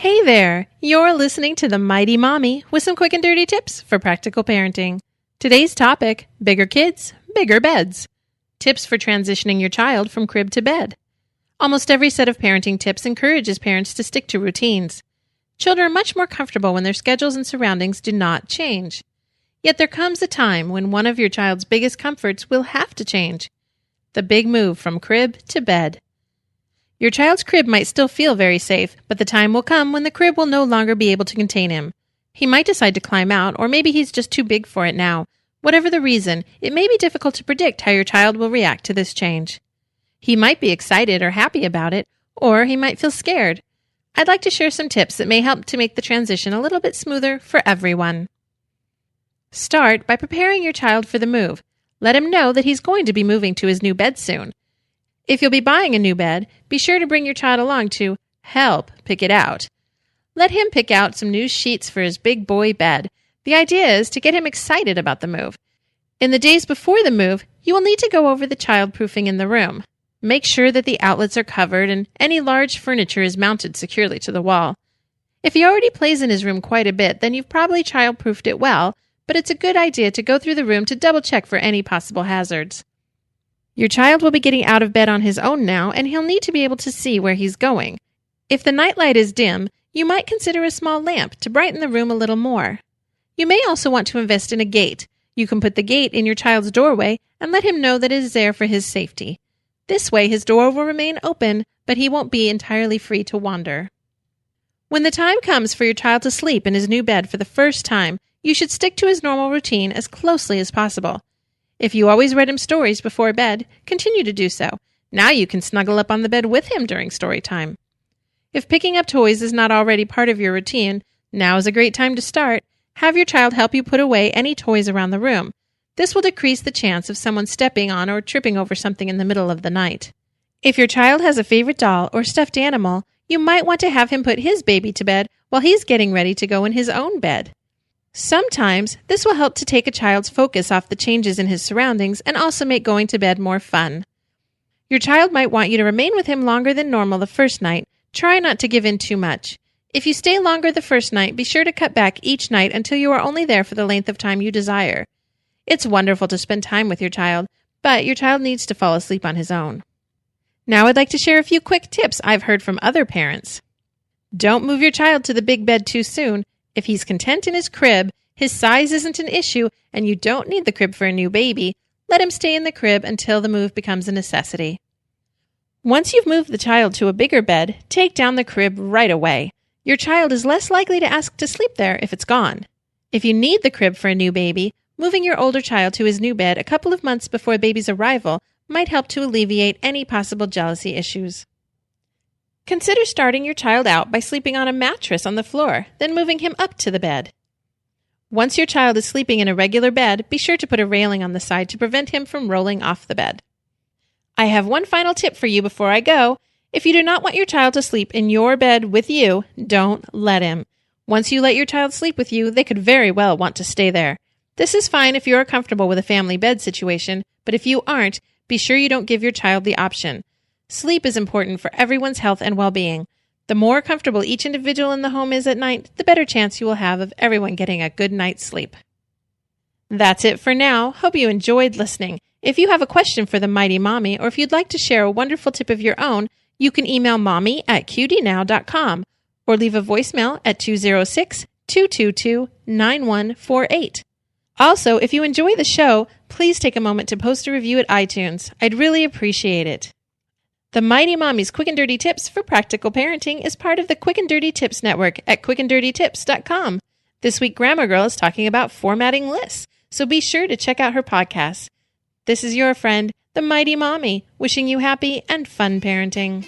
Hey there! You're listening to The Mighty Mommy with some quick and dirty tips for practical parenting. Today's topic, bigger kids, bigger beds. Tips for transitioning your child from crib to bed. Almost every set of parenting tips encourages parents to stick to routines. Children are much more comfortable when their schedules and surroundings do not change. Yet there comes a time when one of your child's biggest comforts will have to change. The big move from crib to bed. Your child's crib might still feel very safe, but the time will come when the crib will no longer be able to contain him. He might decide to climb out, or maybe he's just too big for it now. Whatever the reason, it may be difficult to predict how your child will react to this change. He might be excited or happy about it, or he might feel scared. I'd like to share some tips that may help to make the transition a little bit smoother for everyone. Start by preparing your child for the move. Let him know that he's going to be moving to his new bed soon. If you'll be buying a new bed, be sure to bring your child along to help pick it out. Let him pick out some new sheets for his big boy bed. The idea is to get him excited about the move. In the days before the move, you will need to go over the childproofing in the room. Make sure that the outlets are covered and any large furniture is mounted securely to the wall. If he already plays in his room quite a bit, then you've probably childproofed it well, but it's a good idea to go through the room to double check for any possible hazards. Your child will be getting out of bed on his own now, and he'll need to be able to see where he's going. If the nightlight is dim, you might consider a small lamp to brighten the room a little more. You may also want to invest in a gate. You can put the gate in your child's doorway and let him know that it is there for his safety. This way, his door will remain open, but he won't be entirely free to wander. When the time comes for your child to sleep in his new bed for the first time, you should stick to his normal routine as closely as possible. If you always read him stories before bed, continue to do so. Now you can snuggle up on the bed with him during story time. If picking up toys is not already part of your routine, now is a great time to start. Have your child help you put away any toys around the room. This will decrease the chance of someone stepping on or tripping over something in the middle of the night. If your child has a favorite doll or stuffed animal, you might want to have him put his baby to bed while he's getting ready to go in his own bed. Sometimes, this will help to take a child's focus off the changes in his surroundings and also make going to bed more fun. Your child might want you to remain with him longer than normal the first night. Try not to give in too much. If you stay longer the first night, be sure to cut back each night until you are only there for the length of time you desire. It's wonderful to spend time with your child, but your child needs to fall asleep on his own. Now I'd like to share a few quick tips I've heard from other parents. Don't move your child to the big bed too soon. If he's content in his crib, his size isn't an issue, and you don't need the crib for a new baby, let him stay in the crib until the move becomes a necessity. Once you've moved the child to a bigger bed, take down the crib right away. Your child is less likely to ask to sleep there if it's gone. If you need the crib for a new baby, moving your older child to his new bed a couple of months before a baby's arrival might help to alleviate any possible jealousy issues. Consider starting your child out by sleeping on a mattress on the floor, then moving him up to the bed. Once your child is sleeping in a regular bed, be sure to put a railing on the side to prevent him from rolling off the bed. I have one final tip for you before I go. If you do not want your child to sleep in your bed with you, don't let him. Once you let your child sleep with you, they could very well want to stay there. This is fine if you are comfortable with a family bed situation, but if you aren't, be sure you don't give your child the option. Sleep is important for everyone's health and well-being. The more comfortable each individual in the home is at night, the better chance you will have of everyone getting a good night's sleep. That's it for now. Hope you enjoyed listening. If you have a question for the Mighty Mommy, or if you'd like to share a wonderful tip of your own, you can email mommy@qdnow.com or leave a voicemail at 206-222-9148. Also, if you enjoy the show, please take a moment to post a review at iTunes. I'd really appreciate it. The Mighty Mommy's Quick and Dirty Tips for Practical Parenting is part of the Quick and Dirty Tips Network at quickanddirtytips.com. This week, Grammar Girl is talking about formatting lists, so be sure to check out her podcast. This is your friend, the Mighty Mommy, wishing you happy and fun parenting.